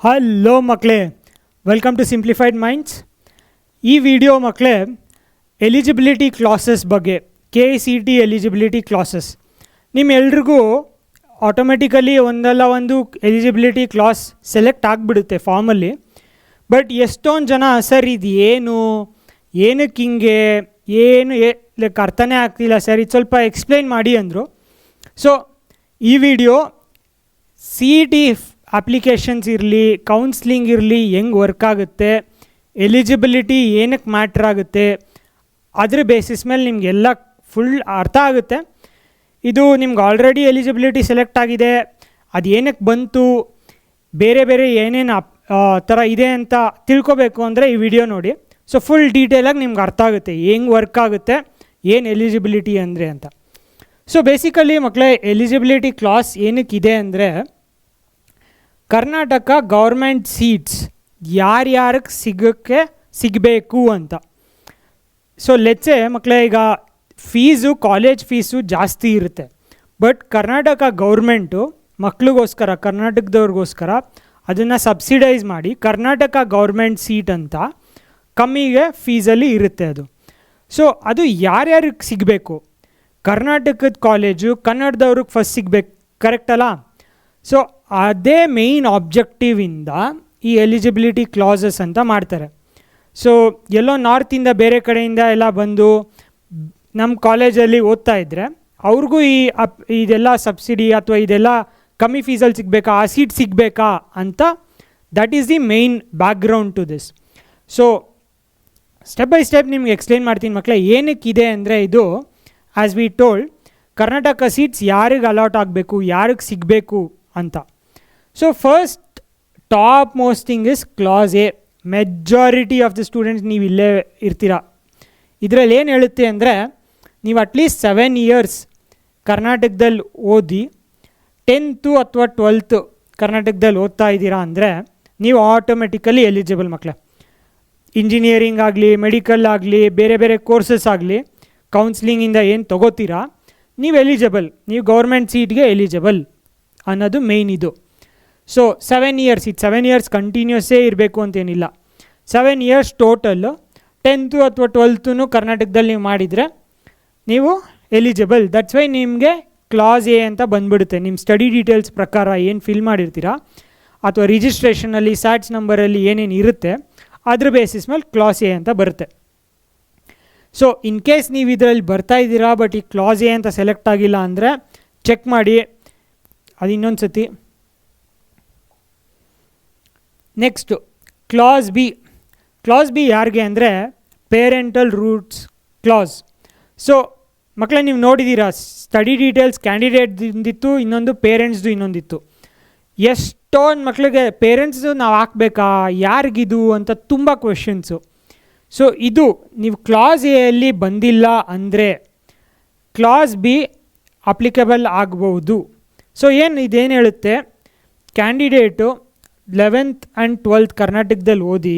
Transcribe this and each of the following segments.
Hello ಮಕ್ಕಳೇ, welcome to simplified minds. ಈ video ಮಕ್ಕಳೇ ಎಲಿಜಿಬಿಲಿಟಿ ಕ್ಲಾಸಸ್ ಬಗ್ಗೆ, KCET ಎಲಿಜಿಬಿಲಿಟಿ ಕ್ಲಾಸಸ್ ನಿಮ್ಮೆಲ್ರಿಗೂ ಆಟೋಮೆಟಿಕಲಿ ಒಂದಲ್ಲ ಒಂದು ಎಲಿಜಿಬಿಲಿಟಿ ಕ್ಲಾಸ್ ಸೆಲೆಕ್ಟ್ ಆಗಿಬಿಡುತ್ತೆ ಫಾರ್ಮಲ್ಲಿ. ಬಟ್ ಎಷ್ಟೊಂದು ಜನ ಸರ್ ಇದು ಏನಕ್ಕೆ ಹಿಂಗೆ ಲೈಕ್ ಅರ್ಥನೇ ಆಗ್ತಿಲ್ಲ ಸರ್, ಇದು ಸ್ವಲ್ಪ ಎಕ್ಸ್ಪ್ಲೈನ್ ಮಾಡಿ ಅಂದರು. ಸೊ ಈ ವಿಡಿಯೋ CET ಅಪ್ಲಿಕೇಶನ್ಸ್ ಇರಲಿ, ಕೌನ್ಸ್ಲಿಂಗ್ ಇರಲಿ, ಹೆಂಗೆ ವರ್ಕ್ ಆಗುತ್ತೆ, ಎಲಿಜಿಬಿಲಿಟಿ ಏನಕ್ಕೆ ಮ್ಯಾಟ್ರ್ ಆಗುತ್ತೆ, ಅದ್ರ ಬೇಸಿಸ್ ಮೇಲೆ ನಿಮಗೆಲ್ಲ ಫುಲ್ ಅರ್ಥ ಆಗುತ್ತೆ. ಇದು ನಿಮ್ಗೆ ಆಲ್ರೆಡಿ ಎಲಿಜಿಬಿಲಿಟಿ ಸೆಲೆಕ್ಟ್ ಆಗಿದೆ, ಅದು ಏನಕ್ಕೆ ಬಂತು, ಬೇರೆ ಬೇರೆ ಏನೇನು ಥರ ಇದೆ ಅಂತ ತಿಳ್ಕೊಬೇಕು ಅಂದರೆ ಈ ವಿಡಿಯೋ ನೋಡಿ. ಸೊ ಫುಲ್ ಡೀಟೇಲಾಗಿ ನಿಮ್ಗೆ ಅರ್ಥ ಆಗುತ್ತೆ ಹೆಂಗೆ ವರ್ಕ್ ಆಗುತ್ತೆ, ಏನು ಎಲಿಜಿಬಿಲಿಟಿ ಅಂದರೆ ಅಂತ. ಸೊ ಬೇಸಿಕಲಿ ಮಕ್ಕಳೇ ಎಲಿಜಿಬಿಲಿಟಿ ಕ್ಲಾಸ್ ಏನಕ್ಕಿದೆ ಅಂದರೆ ಕರ್ನಾಟಕ ಗೌರ್ಮೆಂಟ್ ಸೀಟ್ಸ್ ಯಾರ್ಯಾರಿಗೆ ಸಿಗಬೇಕು ಅಂತ. ಸೊ ಲೆಟ್ಸೆ ಮಕ್ಕಳೇ, ಈಗ ಫೀಸು, ಕಾಲೇಜ್ ಫೀಸು ಜಾಸ್ತಿ ಇರುತ್ತೆ. ಬಟ್ ಕರ್ನಾಟಕ ಗೌರ್ಮೆಂಟು ಮಕ್ಳಿಗೋಸ್ಕರ, ಕರ್ನಾಟಕದವ್ರಿಗೋಸ್ಕರ ಅದನ್ನು ಸಬ್ಸಿಡೈಸ್ ಮಾಡಿ ಕರ್ನಾಟಕ ಗೌರ್ಮೆಂಟ್ ಸೀಟ್ ಅಂತ ಕಮ್ಮಿಗೆ ಫೀಸಲ್ಲಿ ಇರುತ್ತೆ ಅದು. ಸೊ ಅದು ಯಾರ್ಯಾರಿಗೆ ಸಿಗಬೇಕು, ಕರ್ನಾಟಕದ ಕಾಲೇಜು ಕನ್ನಡದವ್ರಿಗೆ ಫಸ್ಟ್ ಸಿಗಬೇಕು, ಕರೆಕ್ಟ್ ಅಲ್ಲ? ಸೊ ಅದೇ ಮೇಯ್ನ್ ಆಬ್ಜೆಕ್ಟಿವಿಂದ ಈ ಎಲಿಜಿಬಿಲಿಟಿ ಕ್ಲಾಸಸ್ ಅಂತ ಮಾಡ್ತಾರೆ. ಸೊ ಎಲ್ಲೋ ನಾರ್ತಿಂದ ಬೇರೆ ಕಡೆಯಿಂದ ಎಲ್ಲ ಬಂದು ನಮ್ಮ ಕಾಲೇಜಲ್ಲಿ ಓದ್ತಾ ಇದ್ದರೆ ಅವ್ರಿಗೂ ಇದೆಲ್ಲ ಸಬ್ಸಿಡಿ ಅಥವಾ ಇದೆಲ್ಲ ಕಮ್ಮಿ ಫೀಸಲ್ಲಿ ಸಿಗಬೇಕಾ, ಆ ಸೀಟ್ ಸಿಗಬೇಕಾ ಅಂತ, that is the main background to this. So step by step ನಿಮ್ಗೆ ಎಕ್ಸ್ಪ್ಲೈನ್ ಮಾಡ್ತೀನಿ ಮಕ್ಕಳೇ. ಏನಕ್ಕಿದೆ ಅಂದರೆ ಇದು, as we told, Karnataka seats ಯಾರಿಗೆ ಅಲಾಟ್ ಆಗಬೇಕು, ಯಾರಿಗೆ ಸಿಗಬೇಕು ಅಂತ. So first topmost thing is class A. Majority of the students ನೀವು ಇಲ್ಲೇ ಇರ್ತೀರ. ಇದರಲ್ಲಿ ಏನು ಹೇಳುತ್ತೆ ಅಂದರೆ, ನೀವು ಅಟ್ಲೀಸ್ಟ್ 7 years ಕರ್ನಾಟಕದಲ್ಲಿ ಓದಿ 10th ಅಥವಾ 12th ಕರ್ನಾಟಕದಲ್ಲಿ ಓದ್ತಾ ಇದ್ದೀರಾ ಅಂದರೆ ನೀವು ಆಟೋಮೆಟಿಕಲಿ ಎಲಿಜಿಬಲ್ ಮಕ್ಕಳೇ. ಇಂಜಿನಿಯರಿಂಗ್ ಆಗಲಿ, ಮೆಡಿಕಲ್ ಆಗಲಿ, ಬೇರೆ ಬೇರೆ ಕೋರ್ಸಸ್ ಆಗಲಿ, ಕೌನ್ಸ್ಲಿಂಗಿಂದ ಏನು ತೊಗೋತೀರಾ ನೀವು ಎಲಿಜಿಬಲ್, ನೀವು ಗೌರ್ಮೆಂಟ್ ಸೀಟ್ಗೆ ಎಲಿಜಿಬಲ್ ಅನ್ನೋದು ಮೇಯ್ನ್ ಇದು. ಸೊ 7 years, ಇದು 7 years ಕಂಟಿನ್ಯೂಸೇ ಇರಬೇಕು ಅಂತೇನಿಲ್ಲ. 7 years ಟೋಟಲ್ಲು 10th ಅಥವಾ 12th ಕರ್ನಾಟಕದಲ್ಲಿ ನೀವು ಮಾಡಿದರೆ ನೀವು ಎಲಿಜಿಬಲ್. ದಟ್ಸ್ ವೈ ನಿಮಗೆ ಕ್ಲಾಸ್ ಎ ಅಂತ ಬಂದುಬಿಡುತ್ತೆ. ನಿಮ್ಮ ಸ್ಟಡಿ ಡೀಟೇಲ್ಸ್ ಪ್ರಕಾರ ಏನು ಫಿಲ್ ಮಾಡಿರ್ತೀರಾ ಅಥವಾ ರಿಜಿಸ್ಟ್ರೇಷನಲ್ಲಿ ಸ್ಯಾಟ್ಸ್ ನಂಬರಲ್ಲಿ ಏನೇನು ಇರುತ್ತೆ ಅದ್ರ ಬೇಸಿಸ್ ಮೇಲೆ ಕ್ಲಾಸ್ ಎ ಅಂತ ಬರುತ್ತೆ. ಸೊ ಇನ್ ಕೇಸ್ ನೀವು ಇದರಲ್ಲಿ ಬರ್ತಾ ಇದ್ದೀರಾ ಬಟ್ ಈ ಕ್ಲಾಸ್ ಎ ಅಂತ ಸೆಲೆಕ್ಟ್ ಆಗಿಲ್ಲ ಅಂದರೆ ಚೆಕ್ ಮಾಡಿ ಅದು ಇನ್ನೊಂದು ಸತಿ. Next class B. Class B ಯಾರಿಗೆ ಅಂದರೆ ಪೇರೆಂಟಲ್ ರೂಟ್ಸ್ ಕ್ಲಾಸ್. ಸೊ ಮಕ್ಕಳೇ ನೀವು ನೋಡಿದ್ದೀರಾ, ಸ್ಟಡಿ ಡೀಟೇಲ್ಸ್ ಕ್ಯಾಂಡಿಡೇಟ್ದಿಂದಿತ್ತು, ಇನ್ನೊಂದು ಪೇರೆಂಟ್ಸ್ದು ಇನ್ನೊಂದಿತ್ತು. ಎಷ್ಟೊಂದು ಮಕ್ಕಳಿಗೆ ಪೇರೆಂಟ್ಸು ನಾವು ಹಾಕಬೇಕಾ, ಯಾರಿಗಿದು ಅಂತ ತುಂಬ ಕ್ವೆಶನ್ಸು. ಸೊ ಇದು ನೀವು ಕ್ಲಾಸ್ ಎಯಲ್ಲಿ ಬಂದಿಲ್ಲ ಅಂದರೆ ಕ್ಲಾಸ್ ಬಿ ಅಪ್ಲಿಕಬಲ್ ಆಗ್ಬೋದು. ಸೊ ಇದೇನು ಹೇಳುತ್ತೆ, ಕ್ಯಾಂಡಿಡೇಟು 11th and 12th ಕರ್ನಾಟಕದಲ್ಲಿ ಓದಿ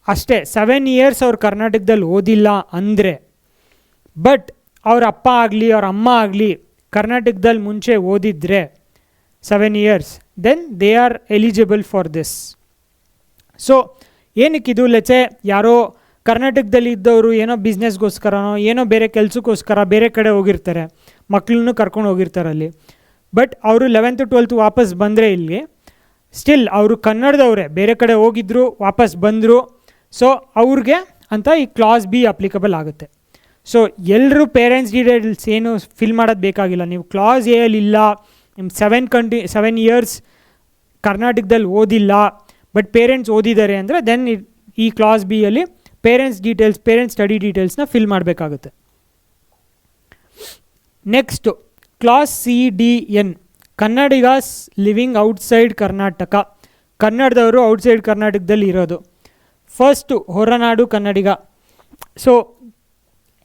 ಅಷ್ಟೇ, 7 years ಅವ್ರು ಕರ್ನಾಟಕದಲ್ಲಿ ಓದಿಲ್ಲ ಅಂದರೆ, ಬಟ್ ಅವ್ರ ಅಪ್ಪ ಆಗಲಿ ಅವ್ರ ಅಮ್ಮ ಆಗಲಿ ಕರ್ನಾಟಕದಲ್ಲಿ ಮುಂಚೆ ಓದಿದರೆ 7 years, then they are eligible for this. So ಏನಕ್ಕಿದು, ಲೆಚೆ ಯಾರೋ ಕರ್ನಾಟಕದಲ್ಲಿ ಇದ್ದವರು ಏನೋ ಬಿಸ್ನೆಸ್ಗೋಸ್ಕರನೋ ಏನೋ ಬೇರೆ ಕೆಲಸಕ್ಕೋಸ್ಕರ ಬೇರೆ ಕಡೆ ಹೋಗಿರ್ತಾರೆ, ಮಕ್ಕಳನ್ನು ಕರ್ಕೊಂಡು ಹೋಗಿರ್ತಾರೆ ಅಲ್ಲಿ. ಬಟ್ ಅವರು 11th 12th ವಾಪಸ್ ಬಂದರೆ ಇಲ್ಲಿ ಸ್ಟಿಲ್ ಅವರು ಕನ್ನಡದವರೇ, ಬೇರೆ ಕಡೆ ಹೋಗಿದ್ರು ವಾಪಸ್ ಬಂದರು. ಸೊ ಅವ್ರಿಗೆ ಅಂತ ಈ ಕ್ಲಾಸ್ ಬಿ ಅಪ್ಲಿಕಬಲ್ ಆಗುತ್ತೆ. ಸೊ ಎಲ್ಲರೂ ಪೇರೆಂಟ್ಸ್ ಡೀಟೇಲ್ಸ್ ಏನು ಫಿಲ್ ಮಾಡೋದು ಬೇಕಾಗಿಲ್ಲ. ನೀವು ಕ್ಲಾಸ್ ಎಲ್ಲಿ ಇಲ್ಲ, ನಿಮ್ಮ 7 years ಕರ್ನಾಟಕದಲ್ಲಿ ಓದಿಲ್ಲ ಬಟ್ ಪೇರೆಂಟ್ಸ್ ಓದಿದ್ದಾರೆ ಅಂದರೆ ದೆನ್ ಈ ಕ್ಲಾಸ್ ಬಿಯಲ್ಲಿ ಪೇರೆಂಟ್ಸ್ ಡೀಟೇಲ್ಸ್, ಪೇರೆಂಟ್ಸ್ ಸ್ಟಡಿ ಡೀಟೇಲ್ಸ್ನ ಫಿಲ್ ಮಾಡಬೇಕಾಗುತ್ತೆ. Next class CDN, Kannadigas living outside Karnataka. ಕನ್ನಡದವರು ಔಟ್ಸೈಡ್ ಕರ್ನಾಟಕದಲ್ಲಿ ಇರೋದು. ಫಸ್ಟು ಹೊರನಾಡು ಕನ್ನಡಿಗ. ಸೊ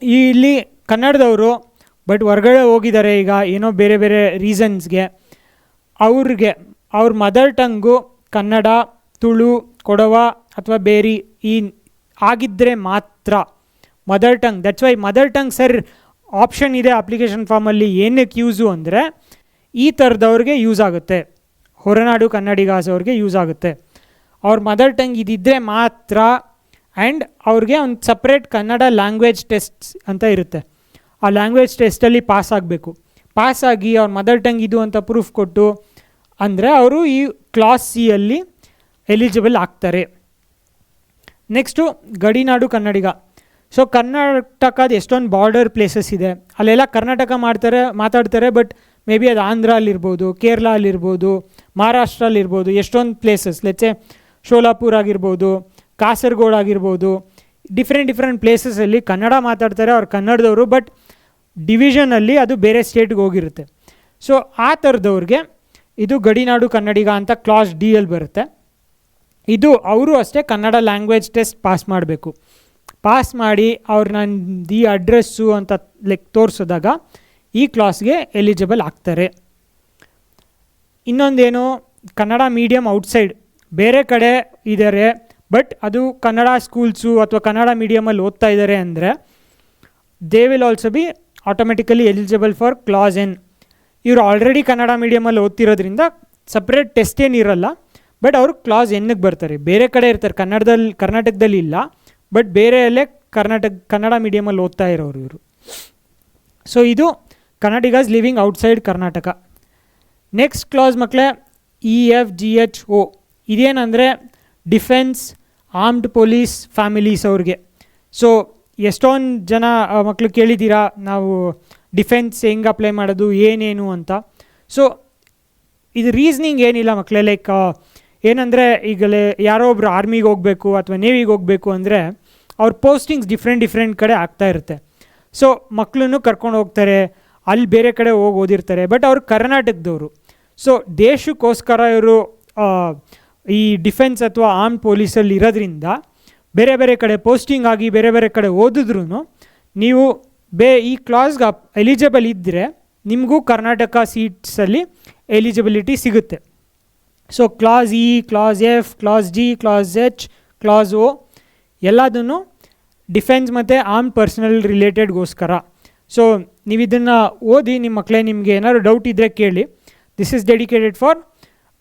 ಇಲ್ಲಿ ಕನ್ನಡದವರು ಬಟ್ ಹೊರಗಡೆ ಹೋಗಿದ್ದಾರೆ ಈಗ ಏನೋ ಬೇರೆ ಬೇರೆ ರೀಸನ್ಸ್ಗೆ, ಅವ್ರಿಗೆ ಅವ್ರ ಮದರ್ ಟಂಗು ಕನ್ನಡ, ತುಳು, ಕೊಡವ ಅಥವಾ ಬೇರೆ ಆಗಿದ್ದರೆ ಮಾತ್ರ mother tongue. That's why mother tongue sir option ಇದೆ ಅಪ್ಲಿಕೇಶನ್ ಫಾರ್ಮಲ್ಲಿ. ಏನಕ್ಕೆ ಯೂಸು ಅಂದರೆ ಈ ಥರದವ್ರಿಗೆ ಯೂಸ್ ಆಗುತ್ತೆ. ಹೊರನಾಡು ಕನ್ನಡಿಗಾಸ್ ಅವ್ರಿಗೆ ಯೂಸ್ ಆಗುತ್ತೆ. ಅವ್ರ ಮದರ್ ಟಂಗ್ ಇದಿದ್ದರೆ ಮಾತ್ರ. ಆ್ಯಂಡ್ ಅವ್ರಿಗೆ ಒಂದು ಸಪ್ರೇಟ್ ಕನ್ನಡ ಲ್ಯಾಂಗ್ವೇಜ್ ಟೆಸ್ಟ್ ಅಂತ ಇರುತ್ತೆ. ಆ ಲ್ಯಾಂಗ್ವೇಜ್ ಟೆಸ್ಟಲ್ಲಿ ಪಾಸ್ ಆಗಬೇಕು. ಪಾಸಾಗಿ ಅವ್ರ ಮದರ್ ಟಂಗ್ ಇದು ಅಂತ ಪ್ರೂಫ್ ಕೊಟ್ಟು ಅಂದರೆ ಅವರು ಈ ಕ್ಲಾಸ್ ಸಿ ಅಲ್ಲಿ ಎಲಿಜಿಬಲ್ ಆಗ್ತಾರೆ. ನೆಕ್ಸ್ಟು ಗಡಿನಾಡು ಕನ್ನಡಿಗ. ಸೊ ಕರ್ನಾಟಕದ ಎಷ್ಟೊಂದು ಬಾರ್ಡರ್ ಪ್ಲೇಸಸ್ ಇದೆ, ಅಲ್ಲೆಲ್ಲ ಕರ್ನಾಟಕ ಮಾತಾಡ್ತಾರೆ. ಬಟ್ ಮೇ ಬಿ ಅದು ಆಂಧ್ರ ಅಲ್ಲಿರ್ಬೋದು, ಕೇರಳ ಅಲ್ಲಿರ್ಬೋದು, ಮಹಾರಾಷ್ಟ್ರ ಅಲ್ಲಿರ್ಬೋದು. ಎಷ್ಟೊಂದು ಪ್ಲೇಸಸ್, ಲೆಚ್ಚೆ ಶೋಲಾಪುರ್ ಆಗಿರ್ಬೋದು, ಕಾಸರಗೋಡು ಆಗಿರ್ಬೋದು, ಡಿಫ್ರೆಂಟ್ ಪ್ಲೇಸಸಲ್ಲಿ ಕನ್ನಡ ಮಾತಾಡ್ತಾರೆ ಅವ್ರು ಕನ್ನಡದವರು. ಬಟ್ ಡಿವಿಷನಲ್ಲಿ ಅದು ಬೇರೆ ಸ್ಟೇಟ್ಗೆ ಹೋಗಿರುತ್ತೆ. ಸೊ ಆ ಥರದವ್ರಿಗೆ ಇದು ಗಡಿನಾಡು ಕನ್ನಡಿಗ ಅಂತ ಕ್ಲಾಸ್ ಡಿ ಅಲ್ಲಿ ಬರುತ್ತೆ. ಇದು ಅವರು ಅಷ್ಟೇ ಕನ್ನಡ ಲ್ಯಾಂಗ್ವೇಜ್ ಟೆಸ್ಟ್ ಪಾಸ್ ಮಾಡಬೇಕು. ಪಾಸ್ ಮಾಡಿ ಅವ್ರನ್ನ ಈ ಅಡ್ರೆಸ್ಸು ಅಂತ ತೋರಿಸಿದಾಗ ಈ ಕ್ಲಾಸ್ಗೆ ಎಲಿಜಿಬಲ್ ಆಗ್ತಾರೆ. ಇನ್ನೊಂದೇನು, ಕನ್ನಡ ಮೀಡಿಯಮ್ ಔಟ್ಸೈಡ್ ಬೇರೆ ಕಡೆ ಇದ್ದಾರೆ, ಬಟ್ ಅದು ಕನ್ನಡ ಸ್ಕೂಲ್ಸು ಅಥವಾ ಕನ್ನಡ ಮೀಡಿಯಮಲ್ಲಿ ಓದ್ತಾ ಇದ್ದಾರೆ ಅಂದರೆ they will also be automatically eligible for class N. ಇವರು ಆಲ್ರೆಡಿ ಕನ್ನಡ ಮೀಡಿಯಮಲ್ಲಿ ಓದ್ತಿರೋದ್ರಿಂದ ಸಪ್ರೇಟ್ ಟೆಸ್ಟ್ ಏನಿರಲ್ಲ, ಬಟ್ ಅವರು ಕ್ಲಾಸ್ ಎನ್ನಿಗೆ ಬರ್ತಾರೆ. ಬೇರೆ ಕಡೆ ಇರ್ತಾರೆ, ಕರ್ನಾಟಕದಲ್ಲಿ ಇಲ್ಲ, ಬಟ್ ಬೇರೆಯಲ್ಲೇ ಕನ್ನಡ ಮೀಡಿಯಮಲ್ಲಿ ಓದ್ತಾ ಇರೋರು ಇವರು. ಸೊ ಇದು Kannadigas living outside Karnataka. Next class ಮಕ್ಕಳೇ EFGHO. ಇದೇನಂದರೆ ಡಿಫೆನ್ಸ್, ಆರ್ಮ್ಡ್ ಪೊಲೀಸ್ ಫ್ಯಾಮಿಲೀಸ್ ಅವ್ರಿಗೆ. ಸೊ ಎಷ್ಟೊಂದು ಜನ ಮಕ್ಕಳು ಕೇಳಿದ್ದೀರಾ ನಾವು ಡಿಫೆನ್ಸ್ ಹೆಂಗೆ ಅಪ್ಲೈ ಮಾಡೋದು ಏನೇನು ಅಂತ. ಸೊ ಇದು ರೀಸ್ನಿಂಗ್ ಏನಿಲ್ಲ ಮಕ್ಕಳೇ. ಲೈಕ್ ಏನಂದರೆ ಈಗಲೇ ಯಾರೋ ಒಬ್ರು ಆರ್ಮಿಗೆ ಹೋಗಬೇಕು ಅಥವಾ ನೇವಿಗೆ ಹೋಗಬೇಕು ಅಂದರೆ ಅವ್ರ ಪೋಸ್ಟಿಂಗ್ಸ್ ಡಿಫ್ರೆಂಟ್ ಕಡೆ ಆಗ್ತಾ ಇರುತ್ತೆ. ಸೊ ಮಕ್ಕಳನ್ನು ಕರ್ಕೊಂಡು ಹೋಗ್ತಾರೆ, ಅಲ್ಲಿ ಬೇರೆ ಕಡೆ ಹೋಗಿ ಓದಿರ್ತಾರೆ, ಬಟ್ ಅವ್ರು ಕರ್ನಾಟಕದವರು. ಸೊ ದೇಶಕ್ಕೋಸ್ಕರ ಇವರು ಈ ಡಿಫೆನ್ಸ್ ಅಥವಾ ಆರ್ಮ್ ಪೊಲೀಸಲ್ಲಿ ಇರೋದ್ರಿಂದ ಬೇರೆ ಕಡೆ ಪೋಸ್ಟಿಂಗ್ ಆಗಿ ಬೇರೆ ಕಡೆ ಓದಿದ್ರೂ ನೀವು ಈ ಕ್ಲಾಸ್ಗೆ ಎಲಿಜಿಬಲ್ ಇದ್ದರೆ ನಿಮಗೂ ಕರ್ನಾಟಕ ಸೀಟ್ಸಲ್ಲಿ ಎಲಿಜಿಬಿಲಿಟಿ ಸಿಗುತ್ತೆ. So class E, class F, class G, class H, class O ಎಲ್ಲದನ್ನು ಡಿಫೆನ್ಸ್ ಮತ್ತು ಆರ್ಮ್ ಪರ್ಸನಲ್ ರಿಲೇಟೆಡ್ಗೋಸ್ಕರ. ಸೊ ನೀವು ಇದನ್ನು ಓದಿ ನಿಮ್ಮ ಮಕ್ಕಳೇ, ನಿಮಗೆ ಏನಾದ್ರು ಡೌಟ್ ಇದ್ದರೆ ಕೇಳಿ. This is dedicated for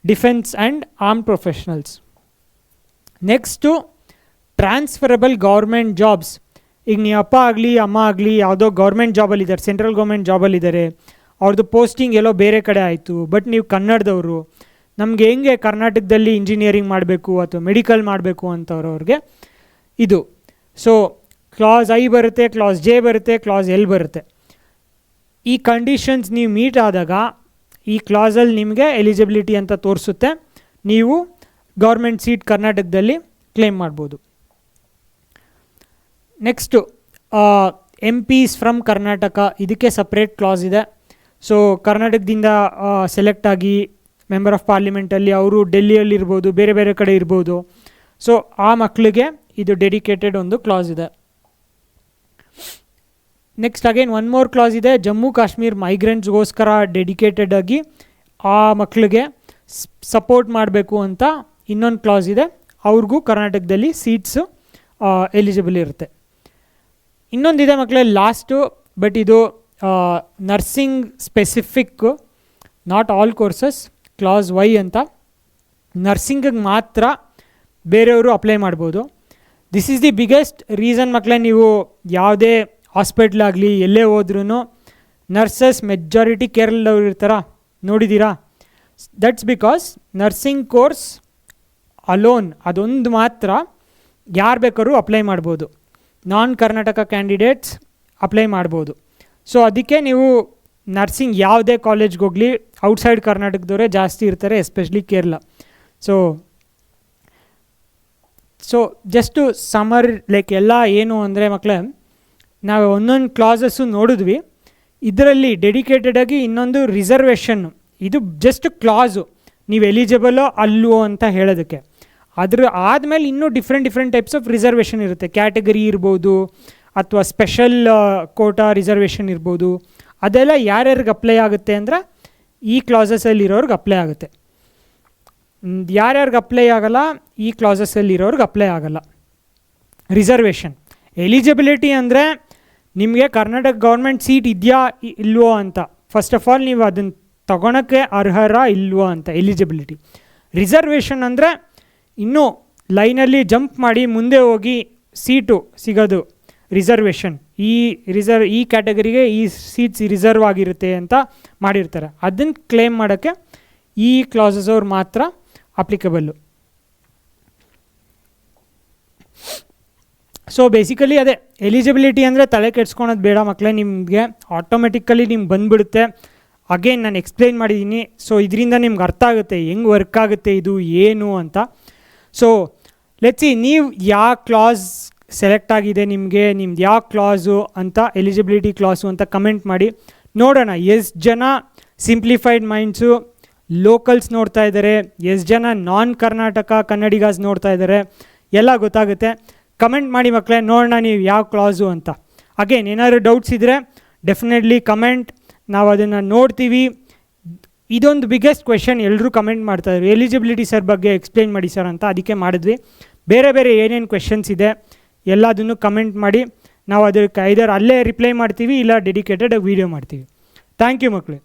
defence and arm professionals. Next transferable government jobs. ಈಗ ನೀವು ಅಪ್ಪ ಆಗಲಿ ಅಮ್ಮ ಆಗಲಿ ಯಾವುದೋ ಗೌರ್ಮೆಂಟ್ ಜಾಬಲ್ಲಿದ್ದಾರೆ, ಸೆಂಟ್ರಲ್ ಗೌರ್ಮೆಂಟ್ ಜಾಬಲ್ಲಿದ್ದಾರೆ, ಅವ್ರದ್ದು ಪೋಸ್ಟಿಂಗ್ ಎಲ್ಲೋ ಬೇರೆ ಕಡೆ ಆಯಿತು, ಬಟ್ ನೀವು ಕನ್ನಡದವರು, ನಮಗೆ ಹೆಂಗೆ ಕರ್ನಾಟಕದಲ್ಲಿ ಇಂಜಿನಿಯರಿಂಗ್ ಮಾಡಬೇಕು ಅಥವಾ ಮೆಡಿಕಲ್ ಮಾಡಬೇಕು ಅಂತವ್ರವ್ರಿಗೆ ಇದು. ಸೊ ಕ್ಲಾಸ್ ಐ ಬರುತ್ತೆ, ಕ್ಲಾಸ್ ಜೆ ಬರುತ್ತೆ, ಕ್ಲಾಸ್ ಎಲ್ ಬರುತ್ತೆ. ಈ ಕಂಡೀಷನ್ಸ್ ನೀವು ಮೀಟ್ ಆದಾಗ ಈ ಕ್ಲಾಸಲ್ಲಿ ನಿಮಗೆ ಎಲಿಜಿಬಿಲಿಟಿ ಅಂತ ತೋರಿಸುತ್ತೆ, ನೀವು ಗೌರ್ಮೆಂಟ್ ಸೀಟ್ ಕರ್ನಾಟಕದಲ್ಲಿ ಕ್ಲೇಮ್ ಮಾಡ್ಬೋದು. ನೆಕ್ಸ್ಟು MPs ಫ್ರಮ್ ಕರ್ನಾಟಕ, ಇದಕ್ಕೆ ಸಪ್ರೇಟ್ ಕ್ಲಾಸ್ ಇದೆ. ಸೊ ಕರ್ನಾಟಕದಿಂದ ಸೆಲೆಕ್ಟ್ ಆಗಿ ಮೆಂಬರ್ ಆಫ್ ಪಾರ್ಲಿಮೆಂಟಲ್ಲಿ ಅವರು ಡೆಲ್ಲಿಯಲ್ಲಿರ್ಬೋದು, ಬೇರೆ ಕಡೆ ಇರ್ಬೋದು. ಸೊ ಆ ಮಕ್ಕಳಿಗೆ ಇದು ಡೆಡಿಕೇಟೆಡ್ ಒಂದು ಕ್ಲಾಸ್ ಇದೆ. Next again one more class ಇದೆ, ಜಮ್ಮು ಕಾಶ್ಮೀರ್ ಮೈಗ್ರೆಂಟ್ಸ್ಗೋಸ್ಕರ ಡೆಡಿಕೇಟೆಡ್ ಆಗಿ ಆ ಮಕ್ಕಳಿಗೆ ಸಪೋರ್ಟ್ ಮಾಡಬೇಕು ಅಂತ ಇನ್ನೊಂದು ಕ್ಲಾಸ್ ಇದೆ. ಅವ್ರಿಗೂ ಕರ್ನಾಟಕದಲ್ಲಿ ಸೀಟ್ಸು ಎಲಿಜಿಬಲ್ ಇರುತ್ತೆ. ಇನ್ನೊಂದಿದೆ ಮಕ್ಕಳೇ ಲಾಸ್ಟು, ಬಟ್ ಇದು nursing specific, not all courses, class Y ಅಂತ. ನರ್ಸಿಂಗಿಗೆ ಮಾತ್ರ ಬೇರೆಯವರು ಅಪ್ಲೈ ಮಾಡ್ಬೋದು. This is the biggest reason ಮಕ್ಕಳೇ, ನೀವು ಯಾವುದೇ ಹಾಸ್ಪಿಟ್ಲಾಗಲಿ ಎಲ್ಲೇ ಹೋದ್ರೂ ನರ್ಸಸ್ ಮೆಜಾರಿಟಿ ಕೇರಳದವ್ರು ಇರ್ತಾರ, ನೋಡಿದ್ದೀರಾ? That's because nursing course alone ಅದೊಂದು ಮಾತ್ರ ಯಾರು ಬೇಕಾದ್ರೂ ಅಪ್ಲೈ ಮಾಡ್ಬೋದು, ನಾನ್ ಕರ್ನಾಟಕ ಕ್ಯಾಂಡಿಡೇಟ್ಸ್ ಅಪ್ಲೈ ಮಾಡ್ಬೋದು. ಸೊ ಅದಕ್ಕೆ ನೀವು ನರ್ಸಿಂಗ್ ಯಾವುದೇ ಕಾಲೇಜ್ಗೆ ಹೋಗಲಿ ಔಟ್ಸೈಡ್ ಕರ್ನಾಟಕದವರೇ ಜಾಸ್ತಿ ಇರ್ತಾರೆ, especially Kerala. So just summer like ಎಲ್ಲ ಏನು ಅಂದರೆ ಮಕ್ಕಳೇ, ನಾವು ಒಂದೊಂದು ಕ್ಲಾಸಸ್ಸು ನೋಡಿದ್ವಿ. ಇದರಲ್ಲಿ ಡೆಡಿಕೇಟೆಡಾಗಿ ಇನ್ನೊಂದು ರಿಸರ್ವೇಷನ್ನು, ಇದು ಜಸ್ಟ್ ಕ್ಲಾಸು ನೀವು ಎಲಿಜಿಬಲೋ ಅಲ್ಲೋ ಅಂತ ಹೇಳೋದಕ್ಕೆ. ಅದ್ರ ಆದಮೇಲೆ ಇನ್ನೂ ಡಿಫ್ರೆಂಟ್ ಟೈಪ್ಸ್ ಆಫ್ ರಿಸರ್ವೇಷನ್ ಇರುತ್ತೆ. ಕ್ಯಾಟಗರಿ ಇರ್ಬೋದು ಅಥವಾ ಸ್ಪೆಷಲ್ ಕೋಟಾ ರಿಸರ್ವೇಷನ್ ಇರ್ಬೋದು. ಅದೆಲ್ಲ ಯಾರ್ಯಾರಿಗೆ ಅಪ್ಲೈ ಆಗುತ್ತೆ ಅಂದರೆ ಈ ಕ್ಲಾಸಸಲ್ಲಿರೋರ್ಗೆ ಅಪ್ಲೈ ಆಗುತ್ತೆ. ಯಾರ್ಯಾರಿಗೆ ಅಪ್ಲೈ ಆಗಲ್ಲ, ಈ ಕ್ಲಾಸಸಲ್ಲಿರೋರ್ಗೆ ಅಪ್ಲೈ ಆಗಲ್ಲ. ರಿಸರ್ವೇಷನ್ ಎಲಿಜಿಬಿಲಿಟಿ ಅಂದರೆ ನಿಮಗೆ ಕರ್ನಾಟಕ ಗೌರ್ಮೆಂಟ್ ಸೀಟ್ ಇದೆಯಾ ಇಲ್ವೋ ಅಂತ ಫಸ್ಟ್ ಆಫ್ ಆಲ್ ನೀವು ಅದನ್ನು ತಗೊಳಕ್ಕೆ ಅರ್ಹರ ಇಲ್ವಾ ಅಂತ ಎಲಿಜಿಬಿಲಿಟಿ. ರಿಸರ್ವೇಷನ್ ಅಂದರೆ ಇನ್ನೂ ಲೈನಲ್ಲಿ ಜಂಪ್ ಮಾಡಿ ಮುಂದೆ ಹೋಗಿ ಸೀಟು ಸಿಗೋದು ರಿಸರ್ವೇಷನ್, ಈ ಕ್ಯಾಟಗರಿಗೆ ಈ ಸೀಟ್ಸ್ ರಿಸರ್ವ್ ಆಗಿರುತ್ತೆ ಅಂತ ಮಾಡಿರ್ತಾರೆ. ಅದನ್ನು ಕ್ಲೇಮ್ ಮಾಡೋಕ್ಕೆ ಈ ಕ್ಲಾಸಸ್ ಅವ್ರು ಮಾತ್ರ ಅಪ್ಲಿಕಬಲ್ಲು. ಸೊ ಬೇಸಿಕಲಿ ಅದೇ ಎಲಿಜಿಬಿಲಿಟಿ ಅಂದರೆ ತಲೆ ಕೆಡ್ಸ್ಕೊಳೋದು ಬೇಡ ಮಕ್ಕಳೇ, ನಿಮಗೆ ಆಟೋಮೆಟಿಕಲಿ ನಿಮ್ಗೆ ಬಂದುಬಿಡುತ್ತೆ. ಅಗೇನ್ ನಾನು ಎಕ್ಸ್ಪ್ಲೈನ್ ಮಾಡಿದ್ದೀನಿ. ಸೊ ಇದರಿಂದ ನಿಮ್ಗೆ ಅರ್ಥ ಆಗುತ್ತೆ ಹೆಂಗೆ ವರ್ಕ್ ಆಗುತ್ತೆ ಇದು ಏನು ಅಂತ. ಸೊ ಲೆಟ್ಸಿ ನೀವು ಯಾವ ಕ್ಲಾಸ್ ಸೆಲೆಕ್ಟ್ ಆಗಿದೆ ನಿಮಗೆ, ನಿಮ್ದು ಯಾವ ಕ್ಲಾಸು ಅಂತ, ಎಲಿಜಿಬಿಲಿಟಿ ಕ್ಲಾಸು ಅಂತ ಕಮೆಂಟ್ ಮಾಡಿ ನೋಡೋಣ. ಎಷ್ಟು ಜನ ಸಿಂಪ್ಲಿಫೈಡ್ ಮೈಂಡ್ಸು ಲೋಕಲ್ಸ್ ನೋಡ್ತಾ ಇದ್ದಾರೆ, ಎಷ್ಟು ಜನ ನಾನ್ ಕರ್ನಾಟಕ ಕನ್ನಡಿಗಾಸ್ ನೋಡ್ತಾ ಇದ್ದಾರೆ, ಎಲ್ಲ ಗೊತ್ತಾಗುತ್ತೆ. ಕಮೆಂಟ್ ಮಾಡಿ ಮಕ್ಕಳೇ, ನೋಡೋಣ ನೀವು ಯಾವ ಕ್ಲಾಸು ಅಂತ. ಅಗೇನ್ ಏನಾದರೂ ಡೌಟ್ಸ್ ಇದ್ದರೆ ಡೆಫಿನೆಟ್ಲಿ ಕಮೆಂಟ್, ನಾವು ಅದನ್ನು ನೋಡ್ತೀವಿ. ಇದೊಂದು ಬಿಗ್ಗೆಸ್ಟ್ ಕ್ವೆಶನ್ ಎಲ್ಲರೂ ಕಮೆಂಟ್ ಮಾಡ್ತಾಯಿದ್ರು, ಎಲಿಜಿಬಿಲಿಟಿ ಸರ್ ಬಗ್ಗೆ ಎಕ್ಸ್ಪ್ಲೈನ್ ಮಾಡಿ ಸರ್ ಅಂತ, ಅದಕ್ಕೆ ಮಾಡಿದ್ವಿ. ಬೇರೆ ಬೇರೆ ಏನೇನು ಕ್ವೆಶನ್ಸ್ ಇದೆ ಎಲ್ಲದನ್ನು ಕಮೆಂಟ್ ಮಾಡಿ, ನಾವು ಅದಕ್ಕೆ ಐದರ್ ಅಲ್ಲೇ ರಿಪ್ಲೈ ಮಾಡ್ತೀವಿ ಇಲ್ಲ ಡೆಡಿಕೇಟೆಡ್ ವೀಡಿಯೋ ಮಾಡ್ತೀವಿ. ಥ್ಯಾಂಕ್ ಯು ಮಕ್ಕಳೇ.